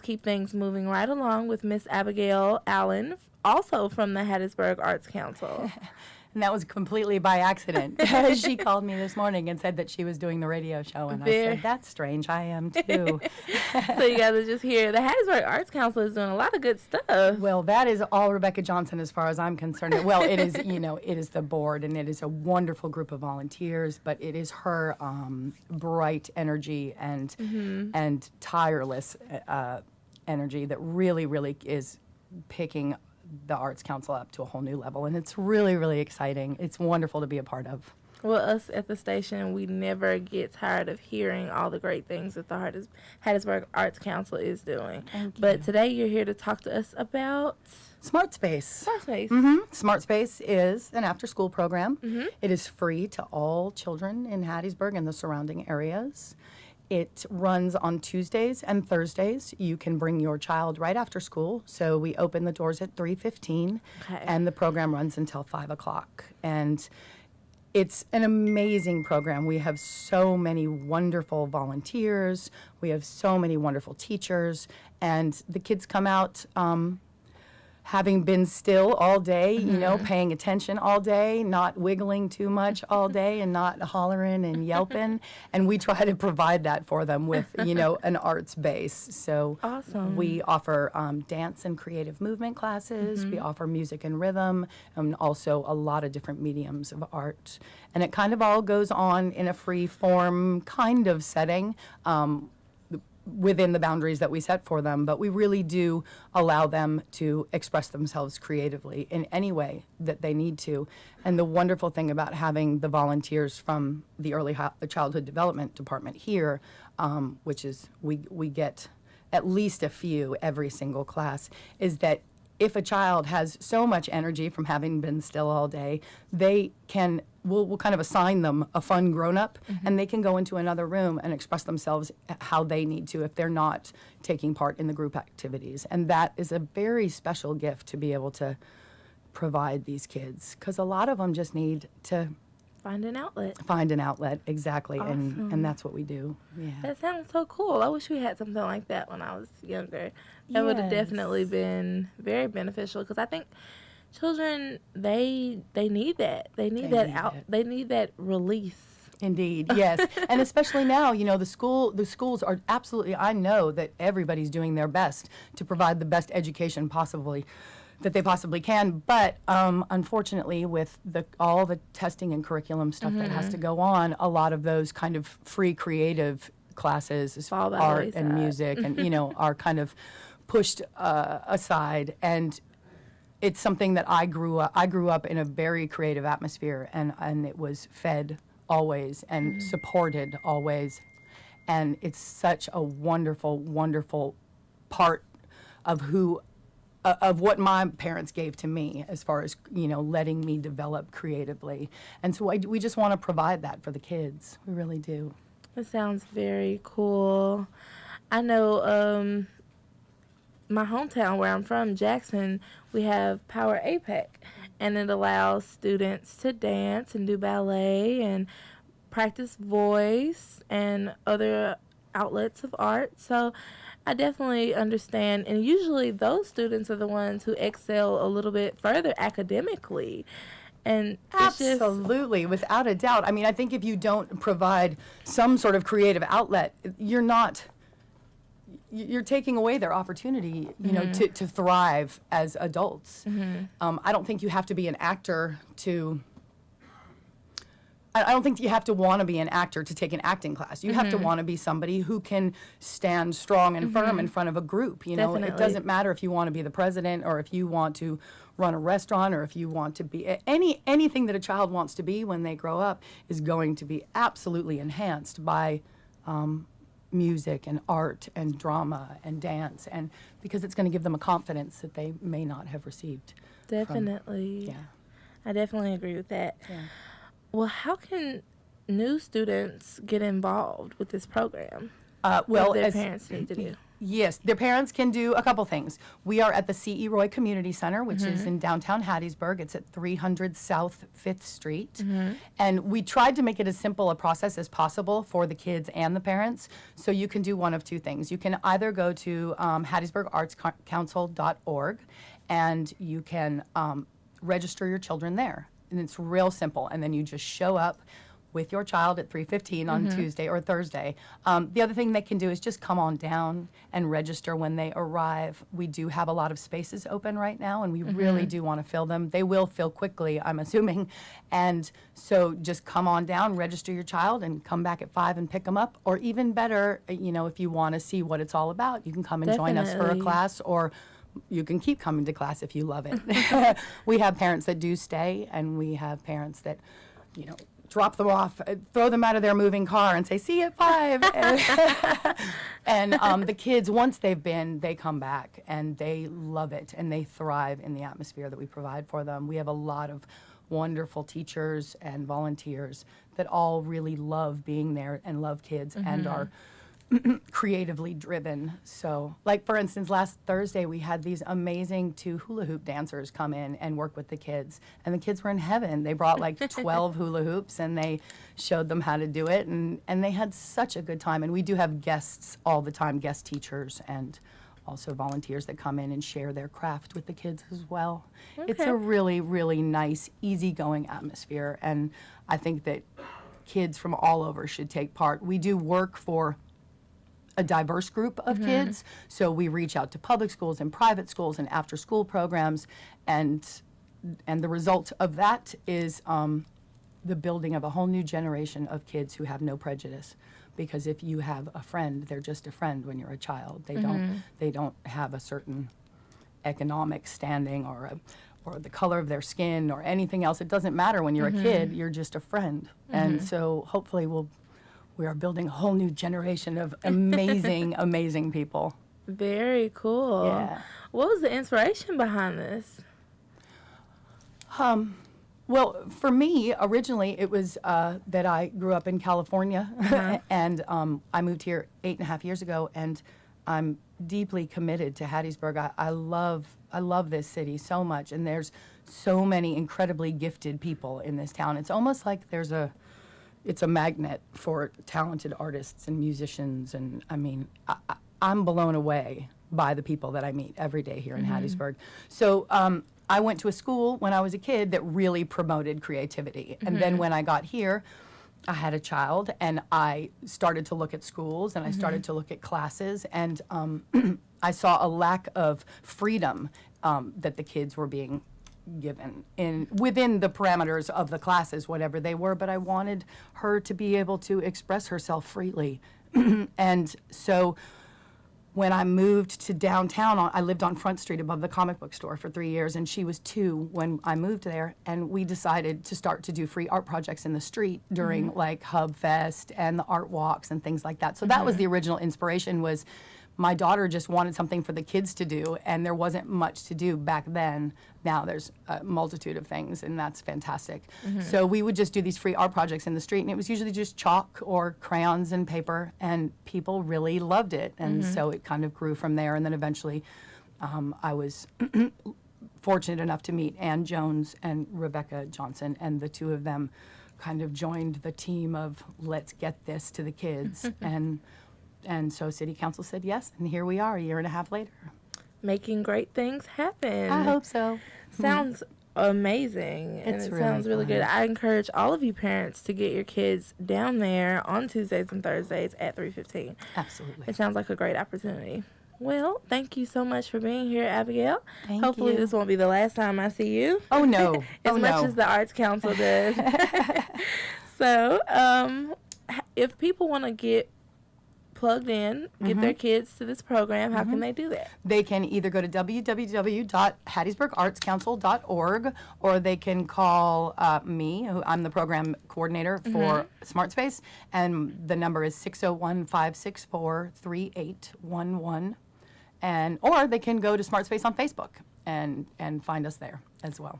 keep things moving right along with Miss Abigail Allen, also from the Hattiesburg Arts Council. And that was completely by accident. She called me this morning and said that she was doing the radio show, and I said, that's strange, I am too. So you guys are just here. The Hattiesburg Arts Council is doing a lot of good stuff. Well, that is all Rebecca Johnson as far as I'm concerned. Well, it is, it is the board, and it is a wonderful group of volunteers, but it is her bright energy and tireless energy that really, really is picking the Arts Council up to a whole new level, and it's really, really exciting. It's wonderful to be a part of. Well, us at the station, we never get tired of hearing all the great things that the Hattiesburg Arts Council is doing. But today you're here to talk to us about Smart Space. Smart Space. Smart Space is an after-school program. It is free to all children in Hattiesburg and the surrounding areas. It runs on Tuesdays and Thursdays. You can bring your child right after school. So we open the doors at 3:15, and the program runs until 5 o'clock. And it's an amazing program. We have so many wonderful volunteers. We have so many wonderful teachers. And the kids come out having been still all day, paying attention all day, not wiggling too much all day, and not hollering and yelping. And we try to provide that for them with, an arts base. So awesome. We offer dance and creative movement classes. We offer music and rhythm, and also a lot of different mediums of art. And it kind of all goes on in a free form kind of setting. Within the boundaries that we set for them, but we really do allow them to express themselves creatively in any way that they need to. And the wonderful thing about having the volunteers from the early childhood development department here, which is we get at least a few every single class, is that if a child has so much energy from having been still all day, we'll kind of assign them a fun grown-up, and they can go into another room and express themselves how they need to if they're not taking part in the group activities. And that is a very special gift to be able to provide these kids, because a lot of them just need to find an outlet. Find an outlet, exactly. Awesome. And that's what we do. Yeah. That sounds so cool. I wish we had something like that when I was younger. That would have definitely been very beneficial, because I think children, they need that. They need They need that release. Indeed, yes. And especially now, the schools are absolutely, I know that everybody's doing their best to provide the best education that they possibly can. But unfortunately, with all the testing and curriculum stuff that has to go on, a lot of those kind of free creative classes, art and music, and are kind of pushed aside. And it's something that I grew up in a very creative atmosphere, and it was fed always and supported always. And it's such a wonderful, wonderful part of what my parents gave to me, as far as, letting me develop creatively. And so we just want to provide that for the kids. We really do. It sounds very cool. I know my hometown where I'm from, Jackson, we have Power APEC, and it allows students to dance and do ballet and practice voice and other outlets of art. So I definitely understand, and usually those students are the ones who excel a little bit further academically. And absolutely, without a doubt. I mean, I think if you don't provide some sort of creative outlet, you're taking away their opportunity, to thrive as adults. I don't think you have to be an actor I don't think you have to want to be an actor to take an acting class. You have to want to be somebody who can stand strong and firm in front of a group. It doesn't matter if you want to be the president, or if you want to run a restaurant, or if you want to be anything that a child wants to be when they grow up is going to be absolutely enhanced by music and art and drama and dance, and because it's going to give them a confidence that they may not have received. Definitely. I definitely agree with that. Yeah. Well, how can new students get involved with this program? Well, what their as parents need to do? Yes, their parents can do a couple things. We are at the C.E. Roy Community Center, which is in downtown Hattiesburg. It's at 300 South 5th Street. And we tried to make it as simple a process as possible for the kids and the parents. So you can do one of two things. You can either go to HattiesburgArtsCouncil.org and you can register your children there. And it's real simple. And then you just show up with your child at 3:15 on Tuesday or Thursday. The other thing they can do is just come on down and register when they arrive. We do have a lot of spaces open right now, and we really do want to fill them. They will fill quickly, I'm assuming. And so just come on down, register your child, and come back at 5 and pick them up. Or even better, you know, if you want to see what it's all about, you can come and join us for a Definitely. class, or you can keep coming to class if you love it. We have parents that do stay, and we have parents that, you know, drop them off, throw them out of their moving car and say, see you at 5. And the kids, once they've been, they come back and they love it and they thrive in the atmosphere that we provide for them. We have a lot of wonderful teachers and volunteers that all really love being there and love kids and are creatively driven. So, like, for instance, last Thursday we had these amazing 2 hula hoop dancers come in and work with the kids, and the kids were in heaven. They brought like 12 hula hoops and they showed them how to do it, and they had such a good time. And we do have guests all the time, guest teachers and also volunteers that come in and share their craft with the kids as well. It's a really, really nice, easygoing atmosphere, and I think that kids from all over should take part. We do work for a diverse group of kids, so we reach out to public schools and private schools and after-school programs, and the result of that is the building of a whole new generation of kids who have no prejudice. Because if you have a friend, they're just a friend when you're a child. They don't have a certain economic standing or the color of their skin or anything else. It doesn't matter when you're a kid. You're just a friend, and so hopefully we are building a whole new generation of amazing, amazing people. Very cool. Yeah. What was the inspiration behind this? Well, for me, originally, it was that I grew up in California, and I moved here 8.5 years ago, and I'm deeply committed to Hattiesburg. I love this city so much, and there's so many incredibly gifted people in this town. It's almost like it's a magnet for talented artists and musicians, and I mean, I'm blown away by the people that I meet every day here in Hattiesburg. So I went to a school when I was a kid that really promoted creativity, and then when I got here, I had a child, and I started to look at schools, and I started to look at classes, and I saw a lack of freedom that the kids were being given within the parameters of the classes, whatever they were, but I wanted her to be able to express herself freely. And so when I moved to downtown, I lived on Front Street above the comic book store for 3 years, and she was 2 when I moved there, and we decided to start to do free art projects in the street during like Hub Fest and the art walks and things like that. So that was the original inspiration. Was my daughter just wanted something for the kids to do, and there wasn't much to do back then. Now there's a multitude of things, and that's fantastic. So we would just do these free art projects in the street, and it was usually just chalk or crayons and paper, and people really loved it. And so it kind of grew from there, and then eventually I was fortunate enough to meet Ann Jones and Rebecca Johnson, and the two of them kind of joined the team of let's get this to the kids. And so City Council said yes, and here we are a year and a half later. Making great things happen. I hope so. Sounds amazing. And It's it really sounds really good. fun. I encourage all of you parents to get your kids down there on Tuesdays and Thursdays at 3:15. Absolutely. It sounds like a great opportunity. Well, thank you so much for being here, Abigail. Thank Hopefully you. this won't be the last time I see you. Oh, no. As oh, much no. as the Arts Council does. So, if people want to get plugged in, get their kids to this program, how can they do that? They can either go to www.hattiesburgartscouncil.org, or they can call me, who I'm the program coordinator for Smart Space, and the number is 601-564-3811. Or they can go to Smart Space on Facebook and find us there as well.